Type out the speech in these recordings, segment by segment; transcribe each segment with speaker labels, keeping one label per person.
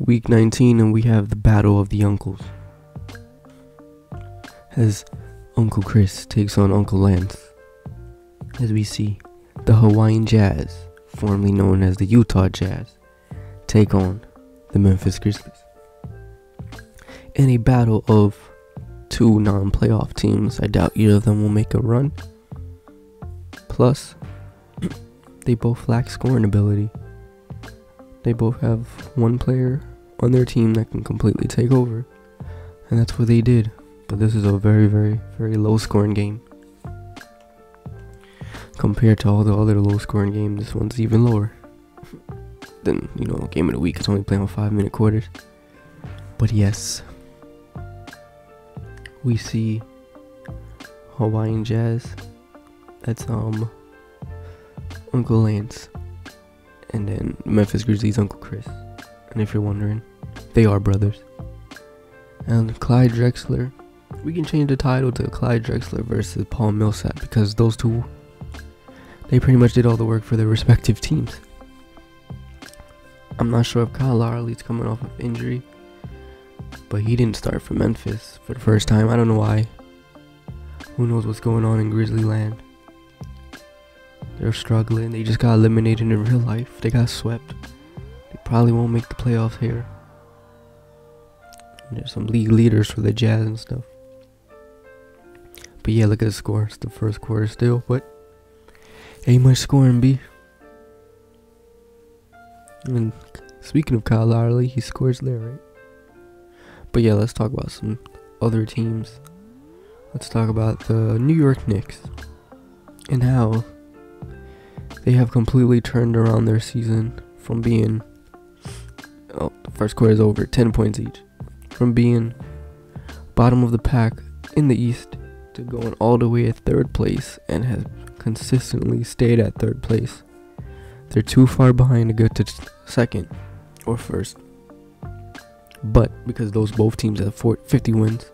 Speaker 1: week 19, and we have the battle of the uncles. As Uncle Chris takes on Uncle Lance. As we see the Hawaiian Jazz, formerly known as the Utah Jazz, take on the Memphis Grizzlies. In a battle of two non-playoff teams, I doubt either of them will make a run. Plus, they both lack scoring ability. They both have one player on their team that can completely take over, and that's what they did. But this is a very, very, very low-scoring game. Compared to all the other low-scoring games, this one's even lower. Then, game of the week is only playing on 5-minute quarters. But yes, we see Hawaiian Jazz. That's Uncle Lance, and then Memphis Grizzlies Uncle Chris. And if you're wondering, they are brothers. And Clyde Drexler, we can change the title to Clyde Drexler versus Paul Millsap, because those two, they pretty much did all the work for their respective teams. I'm not sure if Kyle Lowry's coming off of injury, but he didn't start for Memphis for the first time. I don't know why. Who knows what's going on in Grizzly land? They're struggling. They just got eliminated in real life. They got swept. They probably won't make the playoffs here. And there's some league leaders for the Jazz and stuff. But yeah, look at the score. It's the first quarter still, but ain't much scoring, B. And speaking of Kyle Lowry, he scores there, right? But yeah, let's talk about some other teams. Let's talk about the New York Knicks and how they have completely turned around their season from being, the first quarter is over, 10 points each, from being bottom of the pack in the East to going all the way at third place, and has consistently stayed at third place. They're too far behind to get to second or first, but because both teams have 50 wins.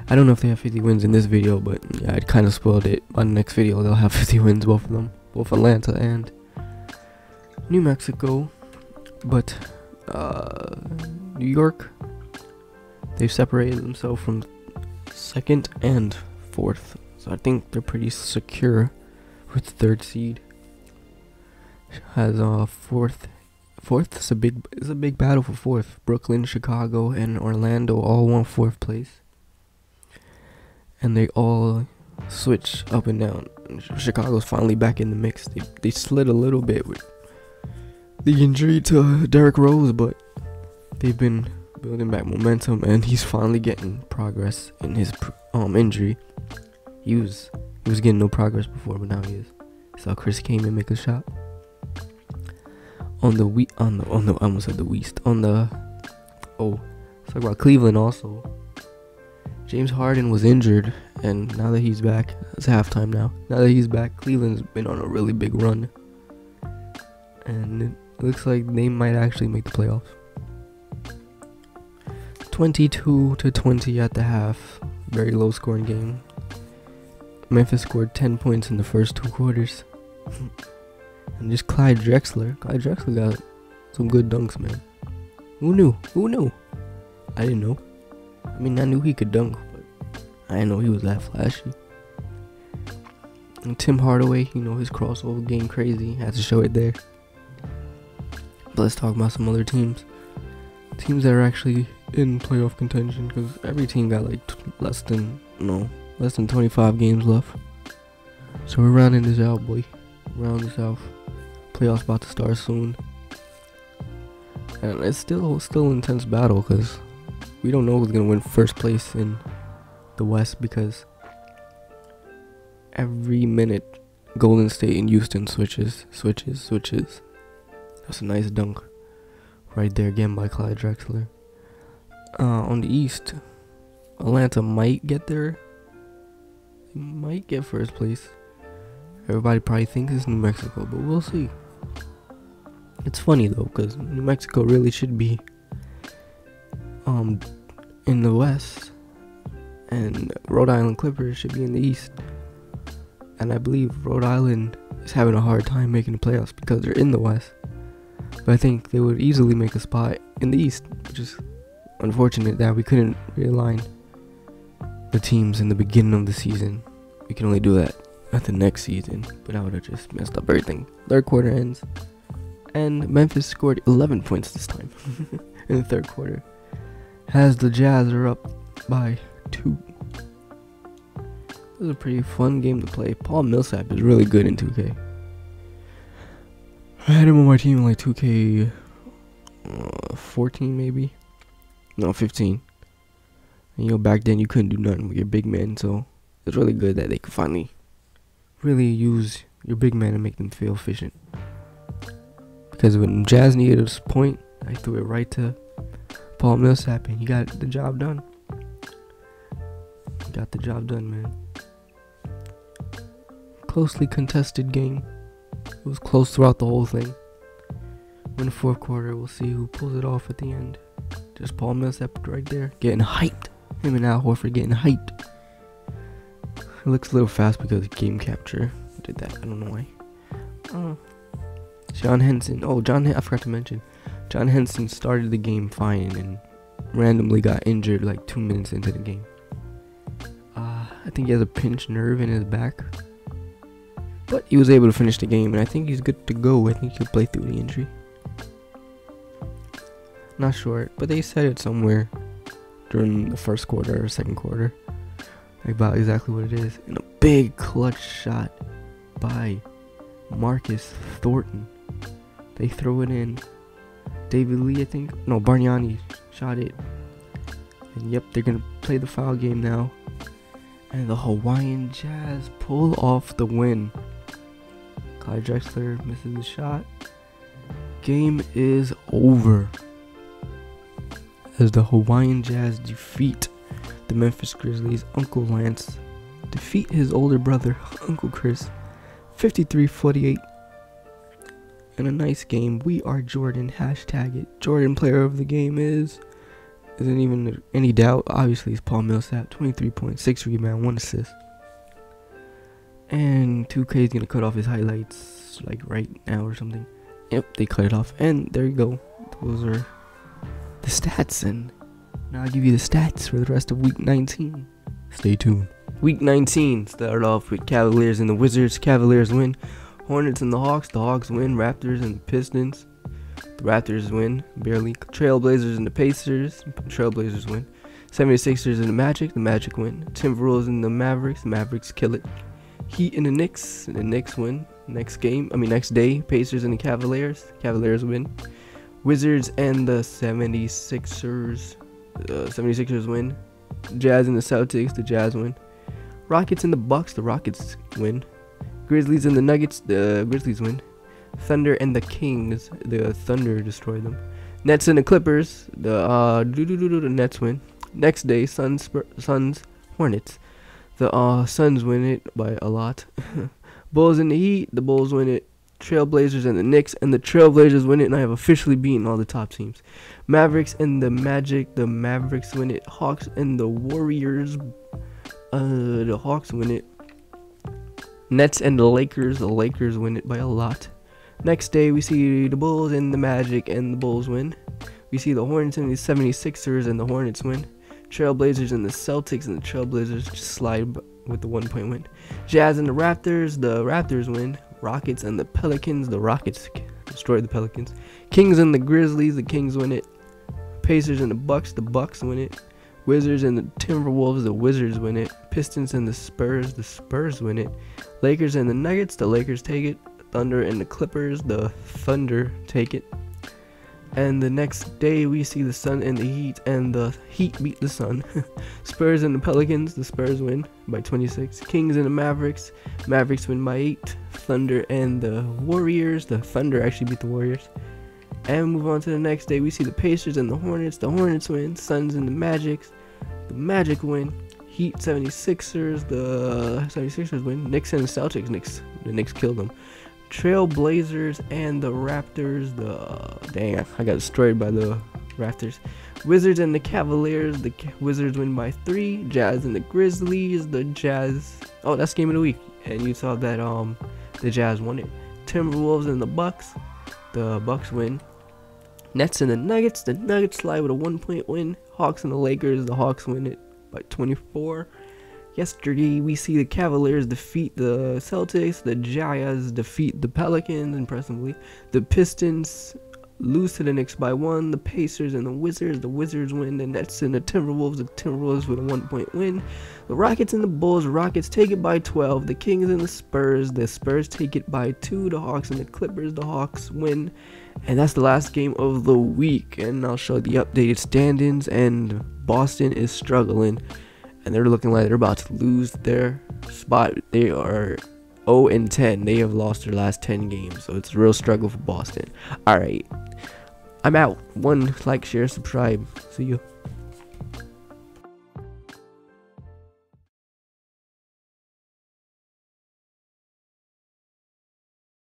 Speaker 1: I don't know if they have 50 wins in this video, but yeah, I kind of spoiled it. On the next video, they'll have 50 wins, both of them. Both Atlanta and New Mexico. But New York, they've separated themselves from second and fourth. So I think they're pretty secure with the third seed. Has fourth is a big battle for fourth. Brooklyn, Chicago, and Orlando all want fourth place. And they all switch up and down. Chicago's finally back in the mix. They slid a little bit with the injury to Derrick Rose, but they've been building back momentum, and he's finally getting progress in his injury. He was getting no progress before, but now he is. Saw Chris came and make a shot let's talk about Cleveland also. James Harden was injured, and now that he's back, it's halftime now. Now that he's back, Cleveland's been on a really big run, and it looks like they might actually make the playoffs. 22-20 at the half, very low scoring game. Memphis scored 10 points in the first 2 quarters. And just Clyde Drexler got some good dunks, man. Who knew? I didn't know. I mean, I knew he could dunk, but I didn't know he was that flashy. And Tim Hardaway, his crossover game crazy. Had to show it there. But let's talk about some other teams. Teams that are actually in playoff contention, because every team got like less than 25 games left. So we're rounding this out, boy. Round this out. Playoffs about to start soon. And it's still an intense battle, because we don't know who's going to win first place in the West, because every minute Golden State and Houston switches. That's a nice dunk right there again by Clyde Drexler. On the East, Atlanta might get there. They might get first place. Everybody probably thinks it's New Mexico, but we'll see. It's funny though, because New Mexico really should be in the West, and Rhode Island Clippers should be in the East. And I believe Rhode Island is having a hard time making the playoffs because they're in the West. But I think they would easily make a spot in the East, which is unfortunate that we couldn't realign the teams in the beginning of the season. We can only do that at the next season, but I would have just messed up everything. Third quarter ends, and Memphis scored 11 points this time in the third quarter, as the Jazz are up by 2. It was a pretty fun game to play. Paul Millsap is really good in 2K. I had him on my team in like 2K 14 maybe. No, 15. And you know, back then you couldn't do nothing with your big man, so it's really good that they could finally really use your big man and make them feel efficient. Because when Jazz needed a point, I threw it right to Paul Millsap and he got the job done. He got the job done, man. Closely contested game. It was close throughout the whole thing. In the fourth quarter, we'll see who pulls it off at the end. Just Paul Millsap right there, getting hyped. Him and Al Horford getting hyped. It looks a little fast because of game capture did that. I don't know why. John Henson. I forgot to mention. John Henson started the game fine and randomly got injured like 2 minutes into the game. I think he has a pinched nerve in his back. But he was able to finish the game, and I think he's good to go. I think he'll play through the injury. Not sure, but they said it somewhere during the first quarter or second quarter about exactly what it is. And a big clutch shot by Marcus Thornton. They throw it in. David Lee, I think. No, Bargnani shot it. And yep, they're going to play the foul game now. And the Hawaiian Jazz pull off the win. Clyde Drexler misses the shot. Game is over, as the Hawaiian Jazz defeat the Memphis Grizzlies. Uncle Lance defeat his older brother, Uncle Chris, 53-48. In a nice game. We are Jordan. Hashtag it. Jordan player of the game isn't even any doubt. Obviously, it's Paul Millsap. 23 points, 6 rebounds, 1 assist. And 2K is going to cut off his highlights like right now or something. Yep, they cut it off. And there you go. Those are the stats. And now I'll give you the stats for the rest of week 19. Stay tuned. Week 19 started off with Cavaliers and the Wizards. Cavaliers win. Hornets and the Hawks. The Hawks win. Raptors and the Pistons. The Raptors win, barely. Trailblazers and the Pacers. Trailblazers win. 76ers and the Magic. The Magic win. Timberwolves and the Mavericks. The Mavericks kill it. Heat and the Knicks. And the Knicks win. Next day. Pacers and the Cavaliers. Cavaliers win. Wizards and the 76ers. 76ers win. Jazz and the Celtics. The Jazz win. Rockets and the Bucks. The Rockets win. Grizzlies and the Nuggets. The Grizzlies win. Thunder and the Kings. The Thunder destroy them. Nets and the Clippers. The Nets win. Next day, Suns, Hornets. The Suns win it by a lot. Bulls and the Heat. The Bulls win it. Trailblazers and the Knicks. And the Trailblazers win it. And I have officially beaten all the top teams. Mavericks and the Magic. The Mavericks win it. Hawks and the Warriors. The Hawks win it. Nets and the Lakers. The Lakers win it by a lot. Next day, we see the Bulls and the Magic, and the Bulls win. We see the Hornets and the 76ers, and the Hornets win. Trailblazers and the Celtics, and the Trailblazers just slide with the 1 point win. Jazz and the Raptors win. Rockets and the Pelicans, the Rockets destroy the Pelicans. Kings and the Grizzlies, the Kings win it. Pacers and the Bucks win it. Wizards and the Timberwolves, the Wizards win it. Pistons and the Spurs win it. Lakers and the Nuggets, the Lakers take it. Thunder and the Clippers, the Thunder take it. And the next day we see the Sun and the Heat, and the Heat beat the Sun. Spurs and the Pelicans, the Spurs win by 26. Kings and the Mavericks win by 8. Thunder and the Warriors, the Thunder actually beat the Warriors. And move on to the next day, we see the Pacers and the Hornets win. Suns and the Magic win. Heat 76ers, the 76ers win. Knicks and the Celtics, the Knicks killed them. Trailblazers and the Raptors, I got destroyed by the Raptors. Wizards and the Cavaliers, the Wizards win by 3. Jazz and the Grizzlies, the Jazz, that's game of the week, and you saw that the Jazz won it. Timberwolves and the Bucks win. Nets and the Nuggets. The Nuggets slide with a 1-point win. Hawks and the Lakers. The Hawks win it by 24. Yesterday, we see the Cavaliers defeat the Celtics. The Jazz defeat the Pelicans, impressively. The Pistons lose to the Knicks by 1. The Pacers and the Wizards win. The Nets and the Timberwolves with a 1-point win. The Rockets and the Bulls. Rockets take it by 12. The Kings and the Spurs take it by 2. The Hawks and the Clippers. The Hawks win. And that's the last game of the week. And I'll show the updated standings. And Boston is struggling. And they're looking like they're about to lose their spot. They are 0-10. They have lost their last 10 games. So it's a real struggle for Boston. Alright. I'm out. 1 like, share, subscribe. See you.